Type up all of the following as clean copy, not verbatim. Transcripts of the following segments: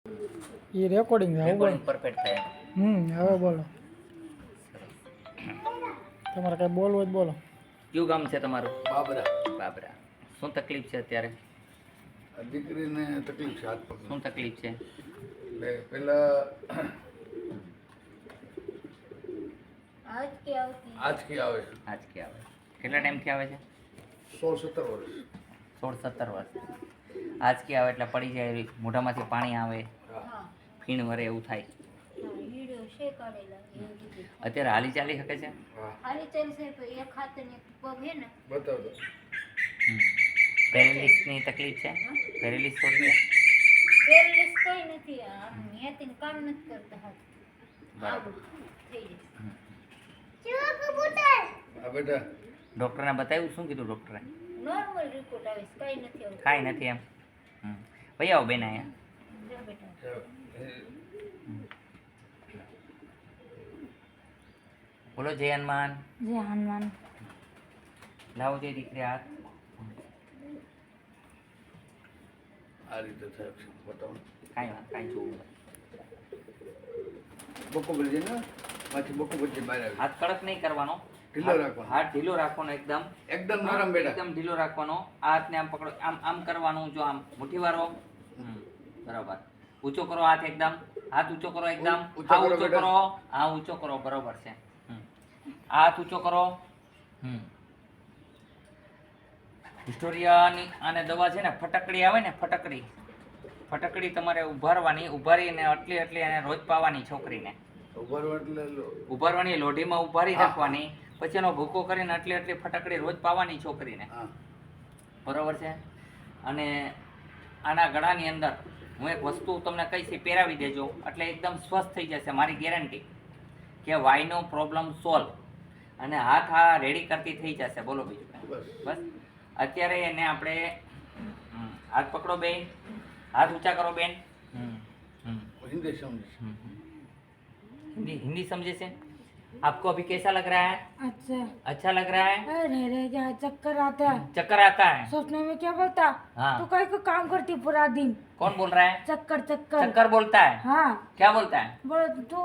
ये रेकॉर्डिंग है recording perfect થાય હવે બોલો તમારે કઈ બોલવું હોય તો બોલો કયું ગામ છે તમારું? બાબરા. બાબરા. શું તકલીફ છે અત્યારે? દીકરીને તકલીફ છે હાથ પગની. શું તકલીફ છે? એટલે પેલા આજકી આવે છે. આજથી આવે. કેટલા ટાઈમથી આવે છે? 16-17 વર્ષ. 16-17 વર્ષ. આજથી આવે એટલે પડી જાય, મોઢામાંથી પાણી આવે, ફીણ વરે એવું થાય. અત્યારે હાલી ચાલી શકે છે? બતાવતો. પેરેલિસની તકલીફ છે? પેરેલિસ થોડી છે? બરાબર. હા બેટા. ડૉક્ટરને બતાવ્યું? શું કીધું ડૉક્ટરે? નોર્મલ રિપોર્ટ આવે છે, કઈ નથી આવતું. કાંઈ નથી એમ. ભાઈ આવો બેન અહીંયા. જા બેટા. બોલો જય હનુમાન. જય હનુમાન. લાવો જે દીકરી હાથ. આ રીતે થાય છે. બતાવો. કાંઈ જોવું. બકો ભરજે ને માથી બકો ભરજે બહાર આવે. હાથ કડક નહીં કરવાનો, ઢીલો રાખવાનો. હાથ ઢીલો રાખવાનો એકદમ. એકદમ નરમ બેટા. એકદમ ઢીલો રાખવાનો. આ હાથને આમ પકડો, આમ કરવાનું. જો આમ મુઠ્ઠી વાળો. બરાબર. ઊંચો કરો હાથ એકદમ. હાથ ઊંચો કરો એકદમ. ઊંચો હા કરો ઊંચો બેટા. કરો. હા ઊંચો કરો. બરોબર છે. હાથ ઊંચો કરો. હિસ્ટોરિયાની આને દવા છે ને, ફટકડી આવે ને, ફટકડી તમારે ઉભારીને આટલી એને રોજ પાવાની છોકરીને. ઉભારવા એટલે ઉભારવાની, લોઢીમાં ઉભારી રાખવાની, પછી એનો ભૂકો કરીને આટલી ફટકડી રોજ પાવાની છોકરીને. હા. બરોબર છે. અને આના ગળાની અંદર હું એક વસ્તુ તમને કહીશ, પહેરાવી દેજો એટલે એકદમ સ્વસ્થ થઈ જશે, મારી ગેરંટી કે વાયનો પ્રોબ્લેમ સોલ્વ. અને હાથ આ રેડી કરતી થઈ જશે. બોલો બીજું કાંઈ? બસ અત્યારે એને આપણે હાથ પકડો બેન, હાથ ઊંચા કરો બેન. હિન્દી સમજે. हिंदी समझे से? आपको अभी कैसा लग रहा है? अच्छा लग रहा है? अरे रे क्या चक्कर आता है, चक्कर आता है? सोचने में क्या बोलता हाँ। तू कहीं को काम करती पूरा दिन, कौन बोल रहा है? चक्कर चक्कर बोलता है? हाँ क्या बोलता है? बोलो तू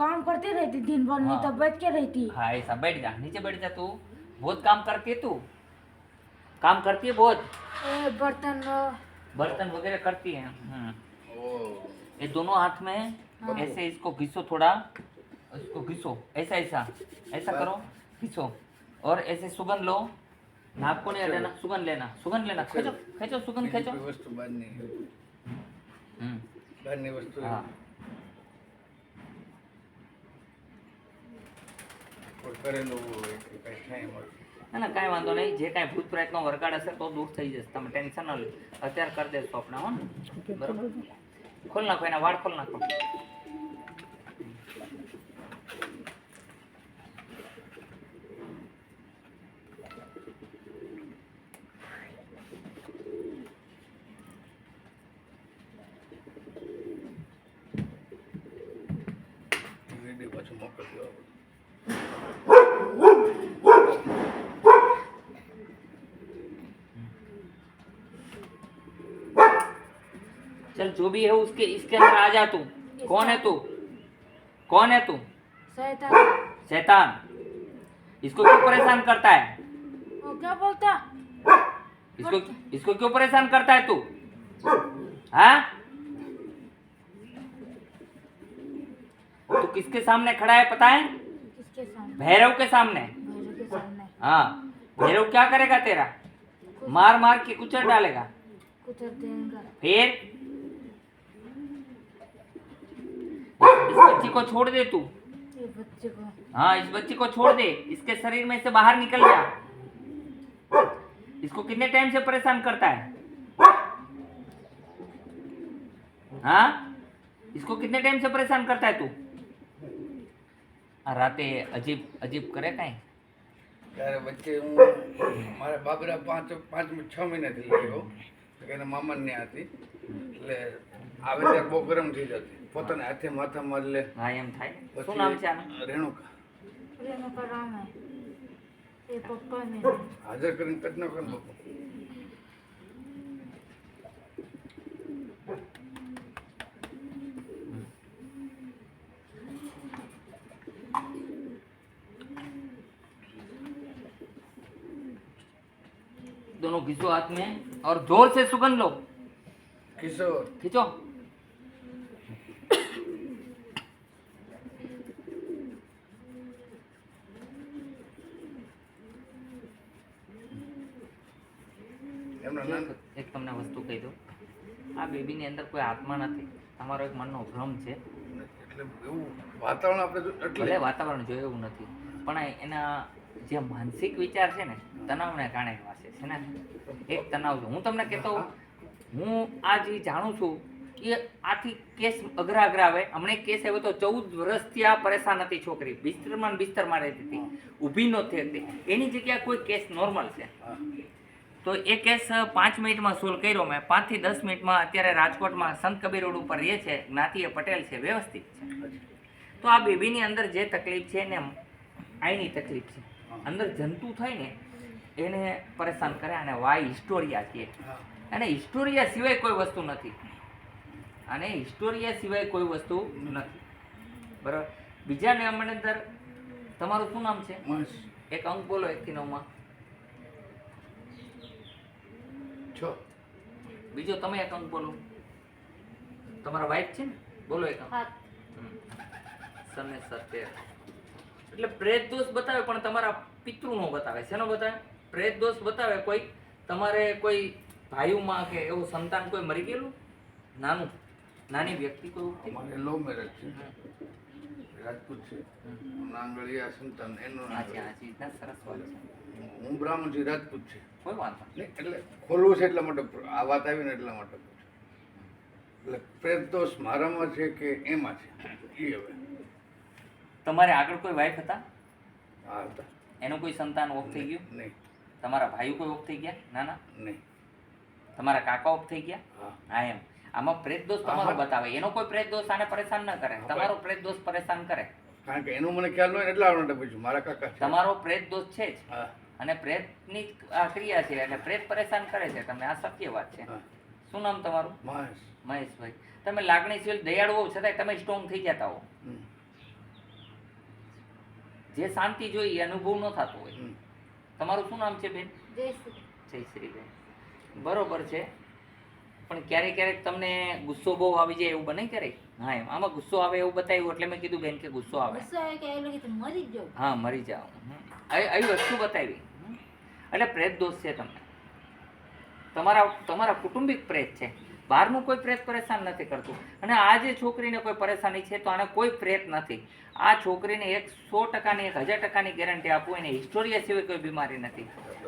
काम करती रहती दिन भर, नहीं हाँ। तो बैठ के रहती। हाँ ऐसा बैठ जा, नीचे बैठ जा. तू बहुत काम करती है, तू काम करती है बहुत, बर्तन बर्तन वगैरह करती है. ओ ये दोनों हाथ में ऐसे इसको घिसो, थोड़ा इसको घिसो, ऐसा करो, घिसो. और ऐसे सुगंध लो, नाक को नहीं हटाना, सुगंध लेना. खींचो सुगंध खींचो. કોઈ વસ્તુ બહારની વસ્તુ हाँ. કોઈ કરેલું હોય કે કંઈ થાય એમાં. ના કાંઈ વાંધો નહીં. જે કાંઈ ભૂત પ્રેતનો વરગાડ હશે તો દૂર થઈ જશે. તમે ટેન્શન ન લો. અત્યારે કરી દેશો આપણે, હો ને? બરોબર. ખોલ નાખો, એના વાળ ખોલ નાખો. વિડીયો પાછું મોકલજો. चल जो भी है उसके इसके अंदर आ जा. तू कौन है? तू शैतान। शैतान. इसको क्यों परेशान करता है? वो क्या बोलता इसको क्यों परेशान करता है तू? हाँ? तू किसके सामने खड़ा है पता है? किसके सामने? भैरव के सामने. भैरव के सामने हाँ. भैरव क्या करेगा तेरा? मार के कुचल डालेगा. कुछ देगा। फिर इस बच्ची को छोड़ दे तू. ये बच्चे को हाँ इस बच्ची को छोड़ दे. इसके शरीर में से बाहर निकल जा. इसको कितने टाइम से परेशान करता है? हाँ इसको कितने टाइम से परेशान करता है तू? राते अजीब करे कहीं. ત્યારે વચ્ચે હું મારા બાબરા 6 મહિનાથી ગયો તો એના મામા ને હતી એટલે આવે ત્યારે બહુ ગરમ થઈ જતી પોતાના હાથે માથા મારી લે. हाँ એમ થાય. શું નામ છે આનું? રેણુકા का नाम है, ये पप्पा में હાજર કરીને કદ ન કરે બાપુ. दोनों घिसो हाथ में और जोर से सुगंध लो કિશોર खींचो એમના નામ એક તમને વસ્તુ કહી દઉં આ બેબીની અંદર કોઈ આત્મા નથી તમારો એક મનનો ભ્રમ છે એટલે એવું વાતાવરણ આપણે એટલે ભલે વાતાવરણ જોયું એવું નથી પણ એના જે માનસિક વિચાર છે ને તણાવને કારણે વાસે છે ને એક તણાવ છે હું તમને કહેતો હોઉં, હું આ જે જાણું છું એ આથી કેસ અઘરા આવે હમણાં એક કેસ આવ્યો તો 14 વર્ષથી આ પરેશાન હતી છોકરી બિસ્તરમાં ને બિસ્તરમાં રહેતી હતી ઊભી નહોતી હતી એની જગ્યાએ કોઈ કેસ નોર્મલ છે તો એ કેસ 5 મિનિટમાં સોલ્વ કર્યો મેં 5 થી 10 મિનિટમાં અત્યારે રાજકોટમાં સંત કબીર રોડ ઉપર રહે છે જ્ઞાતિએ પટેલ છે વ્યવસ્થિત છે તો આ બેબીની અંદર જે તકલીફ છે ને આઈની તકલીફ છે અંદર જંતુ થાય ને એને પરેશાન કરે અને વાય હિસ્ટોરિયા છે અને હિસ્ટોરિયા સિવાય કોઈ વસ્તુ નથી અને હિસ્ટોરિયા સિવાય કોઈ વસ્તુ નથી બરાબર બીજા નામની અંદર તમારું શું નામ છે મહેશ એક અંક બોલો 1 થી 9 માં 6 બીજો તમે એક અંક બોલો તમારા વાઇફ છે ને બોલો એક અંક હાથ સને 17 એટલે પ્રેત દોષ બતાવે પણ તમારા પિતૃનો બતાવે શેનો બતાવે પ્રેત દોષ બતાવે કોઈ તમારે કોઈ ભાઈઓમાં કે એવું સંતાન કોઈ મરી ગયેલું નાની વ્યક્તિ કોઈ અમારે લો મેરેજ છે રાજપૂત છે નાંગળિયા સંતાન એનું નામ. હાજી હાજી ના સરસ વાત છે હું બ્રાહ્મણ છું રાજપૂત છે કોઈ વાંધો નહીં એટલે ખોલવું છે એટલા માટે આ વાત આવી ને એટલા માટે પૂછું. એટલે પ્રેત દોષ મારામાં છે કે એમાં છે એ હવે તમારે આગળ કોઈ વાઈફ હતા હા હતા એનું કોઈ સંતાન ઓફ થઈ ગયું નહીં તમારા ભાઈઓ કોઈ ઓફ થઈ ગયા ના નહીં તમારા કાકા ઓફ થઈ ગયા હા હા એમ આમાં પ્રેત દોષ તમારો હા. બતાવે એનો કોઈ પ્રેત દોષ આને પરેશાન ન કરે હા, તમારો પ્રેત દોષ પરેશાન કરે કારણ કે એનું મને ખ્યાલ ન હોય ને એટલા માટે પૂછ્યું મારા કાકા છે તમારો પ્રેત દોષ છે જ હા અને પ્રેતની આ ક્રિયા છે એટલે પ્રેત પરેશાન કરે છે તમને આ સત્ય વાત છે હા શું નામ તમારું મહેશ મહેશભાઈ તમે લાગણીશીલ દયાળુ હોવ છતાંય તમે સ્ટ્રોંગ થઈ જતા હો હમ. જે શાંતિ જોઈએ એ અનુભવ ન થતો હોય હમ. તમારું શું નામ છે બેન જય શ્રી જય શ્રી બેન બરોબર છે પણ ક્યારેક ક્યારેક તમને ગુસ્સો બહુ આવી જાય એવું બને ક્યારેક હા એમ આમાં ગુસ્સો આવે એવું બતાવ્યું એટલે મેં કીધું બેન કે ગુસ્સો આવે ગુસ્સો આવે કે એ લોકો તો મરી જ જાવ હા મરી જાઓ આવી વસ્તુ બતાવી એટલે પ્રેત દોષ છે તમને તમારા કુટુંબિક પ્રેત છે બહારનું કોઈ પ્રેત પરેશાન નથી કરતું અને આ જે છોકરીને કોઈ પરેશાની છે તો આને કોઈ પ્રેત નથી આ છોકરીને 100%ની 1000%ની ગેરંટી આપું એને હિસ્ટોરિયા સિવાય કોઈ બીમારી નથી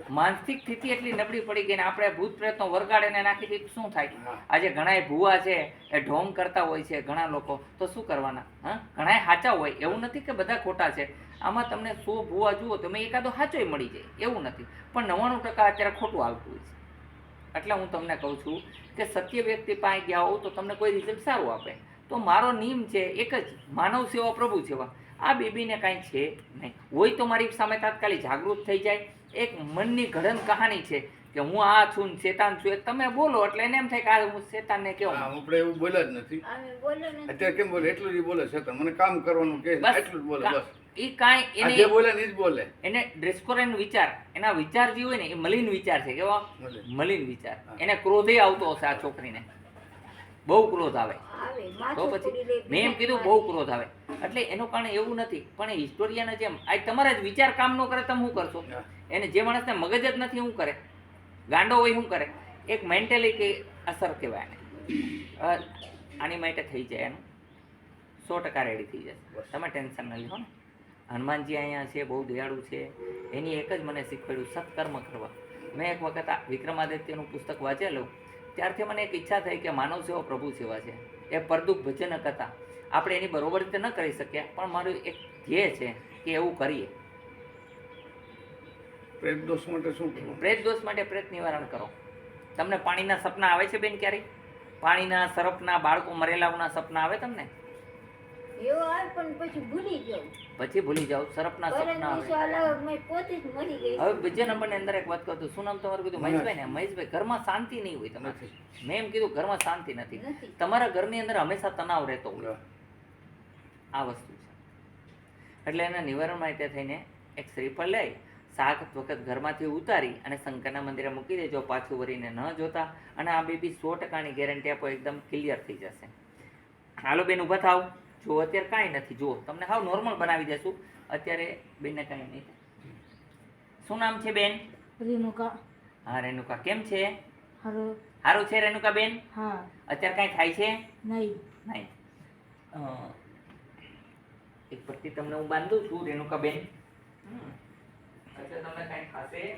માનસિક સ્થિતિ એટલી નબળી પડી ગઈ ને આપણે ભૂત પ્રેતનો વરગાડીને નાખી દીધું શું થાય આજે ઘણાય ભૂવા છે એ ઢોંગ કરતા હોય છે ઘણા લોકો તો શું કરવાના હા ઘણાય સાચા હોય એવું નથી કે બધા ખોટા છે આમાં તમને 100 ભૂવા જુઓ તો મેં એકાદો સાચોય મળી જાય એવું નથી પણ 99% અત્યારે ખોટું આવતું હોય છે એટલે હું તમને કહું છું કે સત્ય વ્યક્તિ પાસે ગયા હોવ તો તમને કોઈ રિઝલ્ટ સારું આપે તો મારો નિયમ છે એક જ માનવ સેવા પ્રભુ સેવા આ બેબીને કાંઈ છે નહીં હોય તો મારી સામે તાત્કાલિક જાગૃત થઈ જાય એક મનની ઘડન કહાની છે કે હું આ છું ને શેતાન છું એક તમે બોલો એટલે એને એમ થાય કે આ હું શેતાનને કેવું હા, આપણે એવું બોલ્યા જ નથી અમે બોલ્યો ને અત્યારે કેમ બોલે એટલું જ ઈ બોલે છે તો મને કામ કરવાનું કે બસ એટલું જ બોલે બસ એ કાંઈ આ જે એને બોલે ને ઈ જ બોલે એને ડ્રેસ્કોરેન વિચાર એના વિચાર જે હોય ને એ મલિન વિચાર છે કેવા મલિન. મલિન વિચાર એને ક્રોધે આવતો હશે આ છોકરીને બહુ ક્રોધ આવે આવે તો માથું પછી ફોડી લે મેં એમ કીધું બહુ ક્રોધ આવે એટલે એનું કારણ એવું નથી પણ એ હિસ્ટોરિયાના જેમ આ તમારા જ વિચાર કામ ન કરે તમે શું કરશો હા. એને જે માણસને મગજ જ નથી શું કરે ગાંડો હોય શું કરે એક મેન્ટલી કે અસર કહેવાય એને આની માટે થઈ જાય એનું 100% રેડી થઈ જશે તમે ટેન્શન ન લો ને હનુમાનજી અહીંયા છે બહુ દયાળુ છે એની એક જ મને શીખવાડ્યું સત્કર્મ કરવા મેં એક વખત આ વિક્રમાદિત્યનું પુસ્તક વાંચેલું ત્યારથી મને એક ઈચ્છા થઈ કે માનવ સેવા પ્રભુ સેવા છે એ પરદુખ ભજન કથા આપણે એની બરોબર રીતે ન કરી શક્યા પણ મારું એક ધ્યેય છે કે એવું કરીએ પ્રેત દોષ માટે શું કરવું પ્રેત દોષ માટે પ્રેત નિવારણ કરો તમને પાણીના સપના આવે છે બેન ક્યારેય પાણીના સરપના બાળકો મરેલાઓના સપના આવે તમને એવો આવે પણ પછી ભૂલી જાઉં પછી ભૂલી જાઓ સરપના પરમ સપના દિવસે આવે અલગ મેં પોતે જ મરી ગઈ હવે બીજા નંબરની અંદર એક વાત કહું છું શું નામ તમારું કીધું મહેશભાઈ ને મહેશભાઈ ઘરમાં શાંતિ નહીં હોય તમારે નથી. મેં એમ કીધું ઘરમાં શાંતિ નથી નથી. તમારા ઘરની અંદર હંમેશા તણાવ રહેતો હોય હા. આ વસ્તુ છે એટલે એના નિવારણ માટે થઈને એક શ્રીફળ લઈ શાક વખત ઘરમાંથી ઉતારી અને શંકરના મંદિરે મૂકી દેજો, પાછું વળીને ન જોતા. અને આ બેબી 100%ની ગેરંટી આપો, એકદમ ક્લિયર થઈ જશે. હાલો બેન ઊભા થાવ. જો અત્યારે કાંઈ નથી, જુઓ તમને હાવ નોર્મલ બનાવી દેશું. અત્યારે બેનને કાંઈ નહીં થાય. શું નામ છે બેન? રેણુકા. હા રેણુકા, કેમ છે? હારો. સારું છે રેણુકા બેન? હા. અત્યારે કાંઈ થાય છે? નહીં. નહીં. એક પટ્ટી તમને હું બાંધું છું રેણુકા બેન. અત્યારે તમને કાંઈ થશે